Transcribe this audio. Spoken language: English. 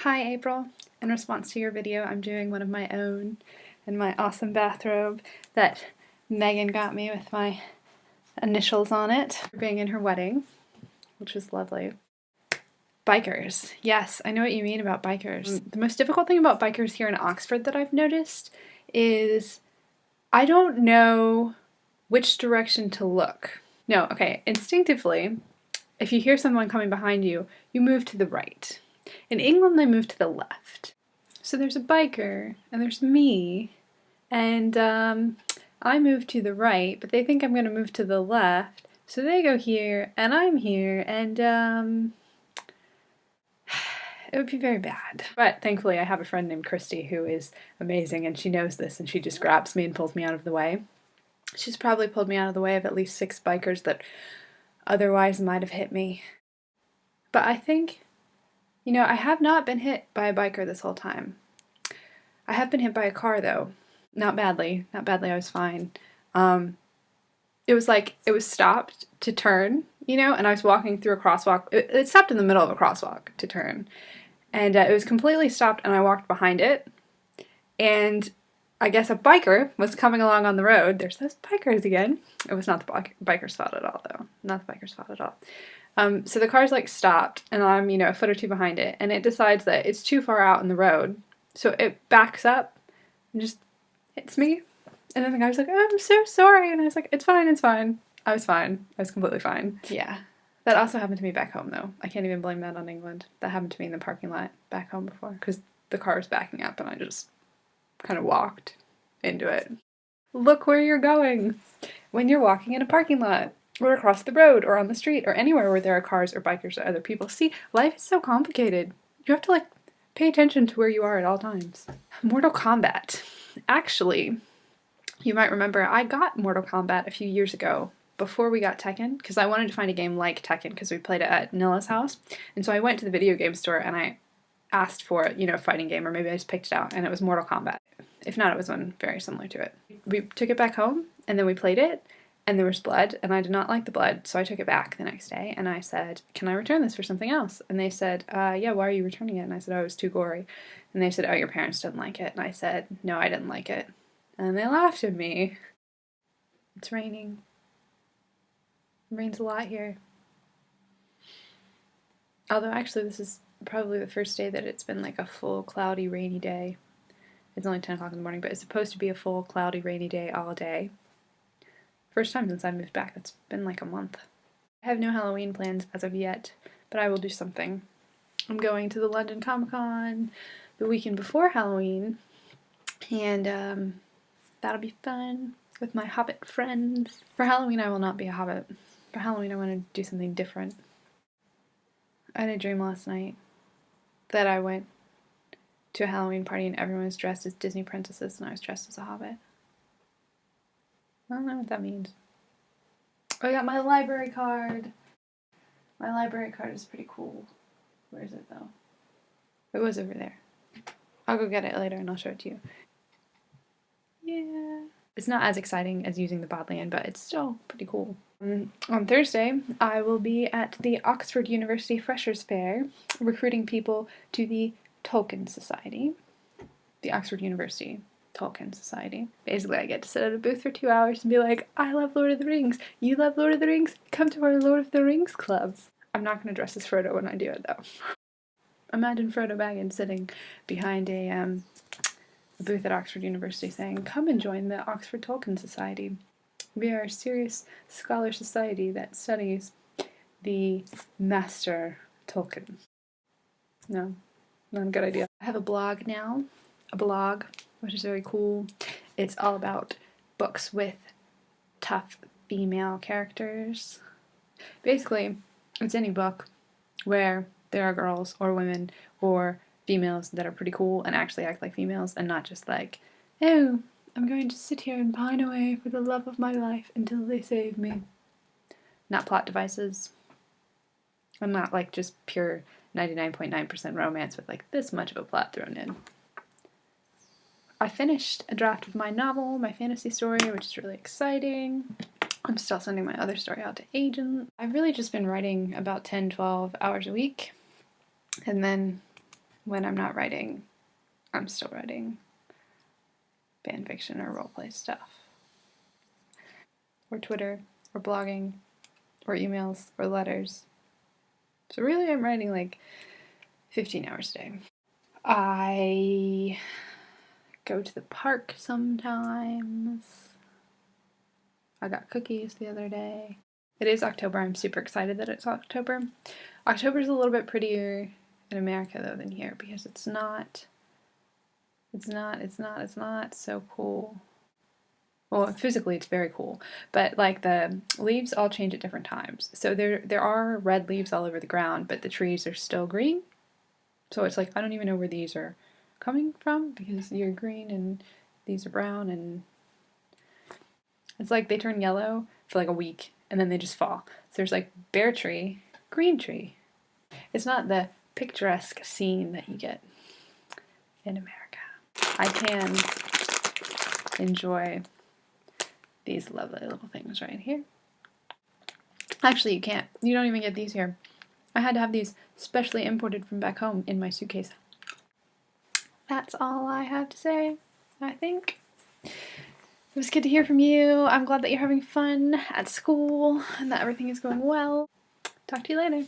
Hi April. In response to your video, I'm doing one of my own in my awesome bathrobe that Megan got me with my initials on it for being in her wedding, which was lovely. Bikers. Yes, I know what you mean about bikers. The most difficult thing about bikers here in Oxford that I've noticed is I don't know which direction to look. No, okay, instinctively, if you hear someone coming behind you, you move to the right. In England, they move to the left. So there's a biker, and there's me, and I move to the right, but they think I'm going to move to the left, so they go here, and I'm here, and it would be very bad. But thankfully, I have a friend named Christy who is amazing, and she knows this, and she just grabs me and pulls me out of the way. She's probably pulled me out of the way of at least 6 bikers that otherwise might have hit me. But I think, I have not been hit by a biker this whole time. I have been hit by a car though. Not badly. Not badly, I was fine. It was stopped to turn, and I was walking through a crosswalk. It stopped in the middle of a crosswalk to turn. And it was completely stopped, and I walked behind it. And I guess a biker was coming along on the road. There's those bikers again. It was not the biker's fault at all, though. Not the biker's fault at all. So the car's stopped, and I'm, a foot or two behind it, and it decides that it's too far out in the road. So it backs up and just hits me. And then the guy was like, oh, I'm so sorry. And I was like, it's fine, it's fine. I was fine. I was completely fine. Yeah. That also happened to me back home, though. I can't even blame that on England. That happened to me in the parking lot back home before, because the car was backing up and I just kind of walked into it. Look where you're going when you're walking in a parking lot, or across the road, or on the street, or anywhere where there are cars or bikers or other people. See, life is so complicated. You have to, pay attention to where you are at all times. Mortal Kombat. Actually, you might remember I got Mortal Kombat a few years ago before we got Tekken, because I wanted to find a game like Tekken because we played it at Nilla's house. And so I went to the video game store and I asked for, a fighting game, or maybe I just picked it out, and it was Mortal Kombat. If not, it was one very similar to it. We took it back home and then we played it, and there was blood, and I did not like the blood, so I took it back the next day, and I said, can I return this for something else? And they said, yeah, why are you returning it? And I said, oh, it was too gory. And they said, oh, your parents didn't like it. And I said, no, I didn't like it. And they laughed at me. It's raining. It rains a lot here. Although, actually, this is probably the first day that it's been a full cloudy, rainy day. It's only 10 o'clock in the morning, but it's supposed to be a full cloudy, rainy day all day. First time since I moved back. It's been a month. I have no Halloween plans as of yet, but I will do something. I'm going to the London Comic Con the weekend before Halloween, and that'll be fun with my Hobbit friends. For Halloween, I will not be a Hobbit. For Halloween, I want to do something different. I had a dream last night that I went to a Halloween party and everyone was dressed as Disney princesses and I was dressed as a Hobbit. I don't know what that means. I got my library card. My library card is pretty cool. Where is it though? It was over there. I'll go get it later and I'll show it to you. Yeah. It's not as exciting as using the Bodleian, but it's still pretty cool. On Thursday, I will be at the Oxford University Freshers' Fair, recruiting people to the Tolkien Society. The Oxford University Tolkien Society. Basically, I get to sit at a booth for 2 hours and be like, I love Lord of the Rings. You love Lord of the Rings? Come to our Lord of the Rings club. I'm not going to dress as Frodo when I do it, though. Imagine Frodo Baggins sitting behind a booth at Oxford University saying, come and join the Oxford Tolkien Society. We are a serious scholar society that studies the master Tolkien. No, not a good idea. I have a blog now, which is very cool. It's all about books with tough female characters. Basically, it's any book where there are girls or women or females that are pretty cool and actually act like females and not just oh, I'm going to sit here and pine away for the love of my life until they save me. Not plot devices. And not just pure 99.9% romance with this much of a plot thrown in. I finished a draft of my novel, my fantasy story, which is really exciting. I'm still sending my other story out to agents. I've really just been writing about 10-12 hours a week, and then when I'm not writing, I'm still writing fan fiction or roleplay stuff. Or Twitter, or blogging, or emails, or letters. So really I'm writing like 15 hours a day. I go to the park sometimes. I got cookies the other day. It is October. I'm super excited that it's October. October's a little bit prettier in America though than here because it's not so cool. Well, physically it's very cool, but like the leaves all change at different times. So there are red leaves all over the ground, but the trees are still green. So it's like I don't even know where these are coming from because you're green and these are brown, and it's like they turn yellow for like a week and then they just fall. So there's like bare tree, green tree. It's not the picturesque scene that you get in America. I can enjoy these lovely little things right here. Actually, you can't. You don't even get these here. I had to have these specially imported from back home in my suitcase. That's all I have to say, I think. It was good to hear from you. I'm glad that you're having fun at school and that everything is going well. Talk to you later.